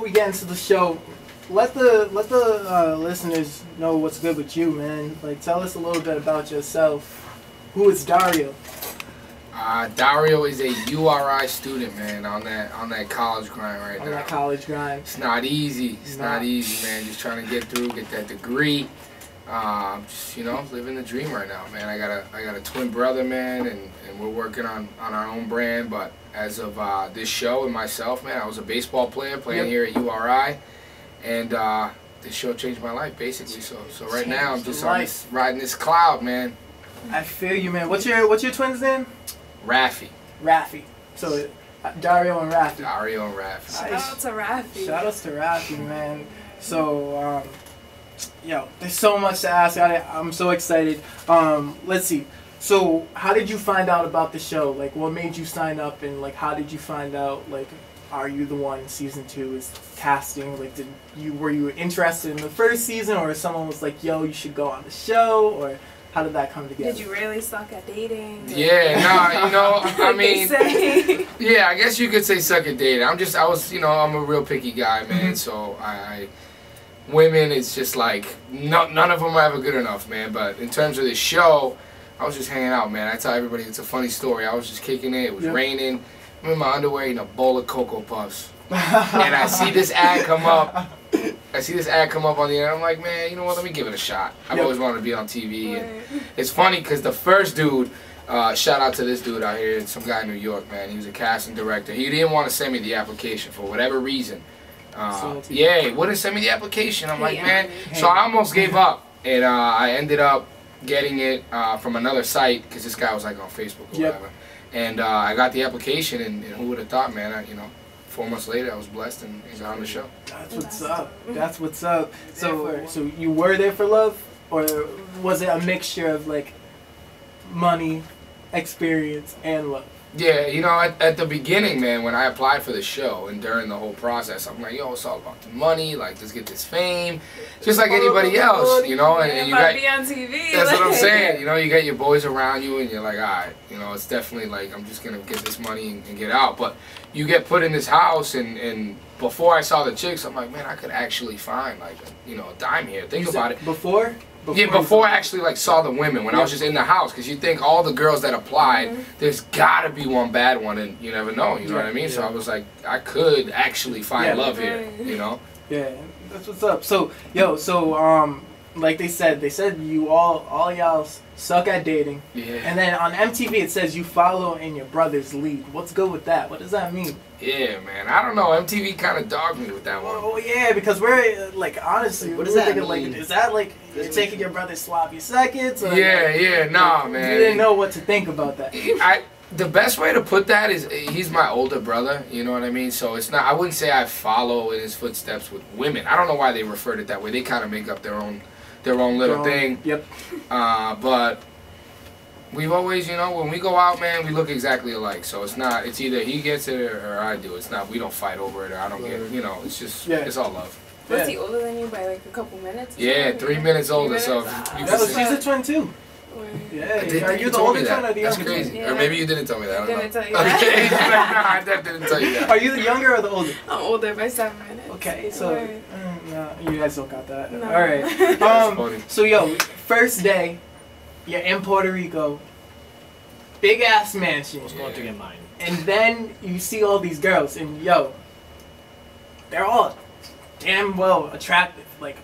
before we get into the show, let the listeners know what's good with you, man. Like, tell us a little bit about yourself. Who is Dario? Dario is a URI student, man, on that college grind right now. On that college grind. It's not easy. It's not easy, man. Just trying to get through, get that degree. Just, you know, living the dream right now, man. I got a twin brother, man, and we're working on our own brand. But as of this show and myself, man, I was a baseball player playing here at URI, and this show changed my life basically. So right now I'm just riding this cloud, man. I feel you, man. What's your twins' name? Rafi. Rafi. So Dario and Rafi. Dario and Rafi. Shout out to Rafi. Shout out to Rafi, man. So yo, there's so much to ask. I'm so excited. Let's see. So how did you find out about the show? Like, what made you sign up, and like, how did you find out? Like, are you the one? Season 2 is casting. Like, were you interested in the first season, or someone was like, yo, you should go on the show, or how did that come together? Did you really suck at dating? Yeah, nah, you know, I mean, yeah, I guess you could say suck at dating. I'm a real picky guy, man. So women, it's just like none of them are ever good enough, man. But in terms of the show, I was just hanging out, man. I tell everybody it's a funny story. I was just kicking it. It was raining. I'm in my underwear eating a bowl of Cocoa Puffs, and I see this ad come up. on the air. I'm like, man, you know what? Let me give it a shot. I've always wanted to be on TV. And it's funny because the first dude, shout out to this dude out here, some guy in New York, man. He was a casting director. He didn't want to send me the application for whatever reason. Yeah, he wouldn't send me the application. I'm like, man. So I almost gave up. And I ended up getting it from another site because this guy was like on Facebook or whatever. And I got the application, and who would have thought, man, you know. 4 months later, I was blessed and got on the show. That's what's up. That's what's up. So you were there for love, or was it a mixture of like money, experience, and love? Yeah, you know, at the beginning, man, when I applied for the show and during the whole process, I'm like, yo, it's all about the money. Like, let's get this fame, just like anybody else, you know. And you got be on TV. That's what I'm saying. You know, you got your boys around you, and you're like, all right, you know, it's definitely like I'm just gonna get this money and get out. But you get put in this house, and before I saw the chicks, I'm like, man, I could actually find like a dime here. Think about it. Before I actually like saw the women when I was just in the house, because you think all the girls that applied, there's gotta be one bad one, and you never know. You know what I mean? So I was like, I could actually find love here. You know? Yeah, that's what's up. So like they said you all y'all suck at dating. Yeah. And then on MTV it says you follow in your brother's lead. What's good with that? What does that mean? Yeah, man. I don't know. MTV kind of dogged me with that one. Oh yeah, because we're like, honestly, what does that mean? Like, is that like you're taking your brother's sloppy seconds? Or Yeah, nah, man. You didn't know what to think about that. The best way to put that is he's my older brother, you know what I mean? So it's not, I wouldn't say I follow in his footsteps with women. I don't know why they referred it that way. They kind of make up their own little thing. Yep. But we've always, you know, when we go out, man, we look exactly alike. So it's either he gets it or I do. It's not, we don't fight over it or I don't get, you know, it's just, it's all love. Was he older than you by like a couple minutes? Yeah, 3 minutes older. So she's a twin too. Yeah, are you the older twin or the younger? That's crazy. Yeah. Or maybe you didn't tell me that. I didn't tell you that. that. Okay, no, I didn't tell you that. Are you the younger or the older? I'm older by 7 minutes. Okay, so no, you guys don't got that. No. All right. So yo, first day, you're in Puerto Rico, big ass mansion. What's going through your mind? And then you see all these girls, and yo, they're all damn well attractive. Like,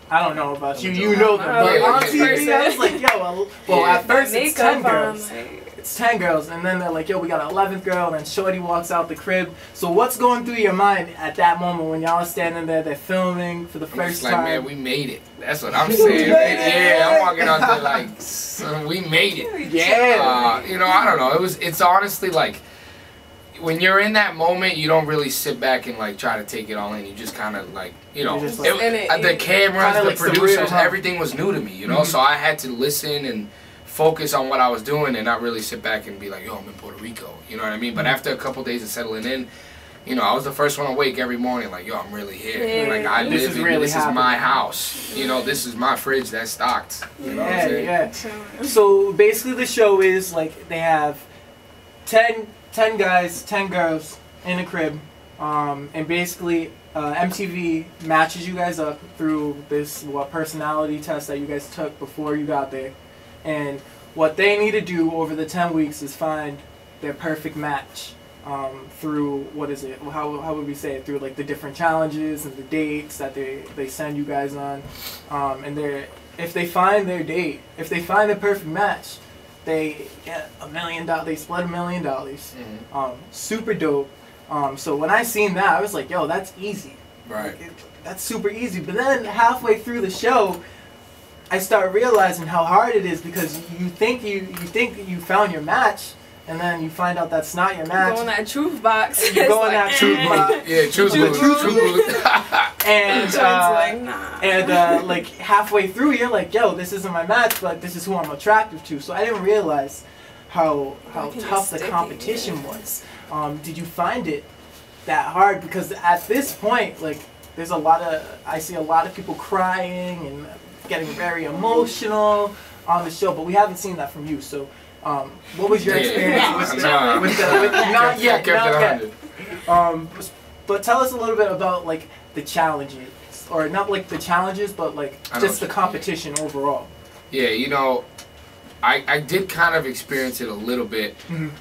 I don't know about you, you know them, but on TV, I was like, yo, well, at first it's 10 girls. It's 10 girls, and then they're like, yo, we got an 11th girl, and then Shorty walks out the crib. So what's going through your mind at that moment when y'all are standing there, they're filming for the first time? Like, man, we made it. That's what I'm saying. Yeah, I'm walking out there like, son, we made it. Yeah. You know, I don't know. It's honestly like, when you're in that moment, you don't really sit back and like try to take it all in. You just kind of like, you know, like, the cameras, the like producers, everything was new to me, you know. So I had to listen and focus on what I was doing and not really sit back and be like, yo, I'm in Puerto Rico, you know what I mean? But after a couple days of settling in, you know, I was the first one awake every morning, like, yo, I'm really here. Like, I live in, this is my house. You know, this is my fridge that's stocked. You know what I'm saying? Yeah. So basically the show is like they have 10 guys, 10 girls in a crib, And basically, MTV matches you guys up through this personality test that you guys took before you got there. And what they need to do over the 10 weeks is find their perfect match through, what is it? How would we say it? Through like the different challenges and the dates that they send you guys on. And if they find their date, if they find the perfect match, they get $1 million. They split $1 million. Super dope. So when I seen that, I was like, yo, that's easy. Right. Like, that's super easy. But then halfway through the show, I start realizing how hard it is, because you think you found your match, and then you find out that's not your match. You go in that truth box. You go in that truth box. Yeah, truth box. And like halfway through, you're like, yo, this isn't my match, but this is who I'm attracted to. So I didn't realize how tough the competition was. Did you find it that hard? Because at this point, like, I see a lot of people crying and getting very emotional on the show, but we haven't seen that from you. So, what was your experience with not yet. But tell us a little bit about like the challenges, or not like the challenges, but like just the competition overall. Yeah, you know, I did kind of experience it a little bit.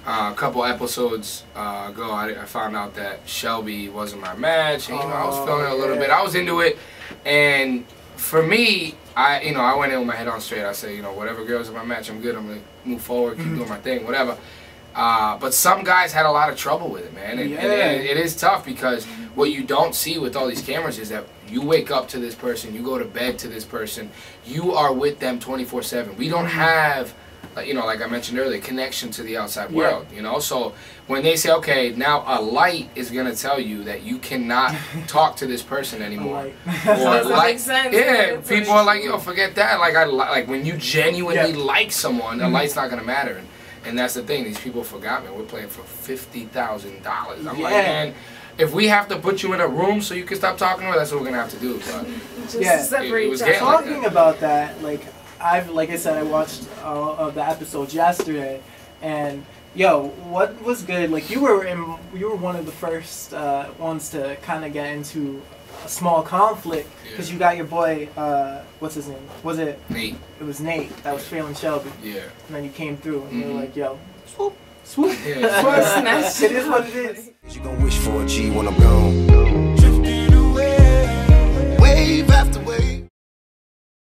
A couple episodes ago, I found out that Shelby wasn't my match, and I was feeling it a little bit. I was into it, and for me, I went in with my head on straight. I said, whatever girl's in my match, I'm good. I'm gonna move forward, keep doing my thing, whatever. But some guys had a lot of trouble with it, man. And it is tough, because what you don't see with all these cameras is that you wake up to this person, you go to bed to this person, you are with them 24/7. We don't have, like I mentioned earlier, connection to the outside world, So when they say, okay, now a light is going to tell you that you cannot talk to this person anymore. Makes sense. Yeah, people are like, forget that. Like when you genuinely like someone, a light's not going to matter. And that's the thing. These people forgot, man. We're playing for $50,000. I'm like, man, if we have to put you in a room so you can stop talking to her, that's what we're gonna have to do. But separate. Talking about that, like I said, I watched all of the episodes yesterday, and yo, what was good? Like you were one of the first ones to kind of get into a small conflict, because you got your boy, what's his name? Was it Nate? It was Nate that was failing Shelby. Yeah. And then you came through, and you were like, yo, swoop. Yeah. It is what it is. You gon' wish for a G when I'm gone.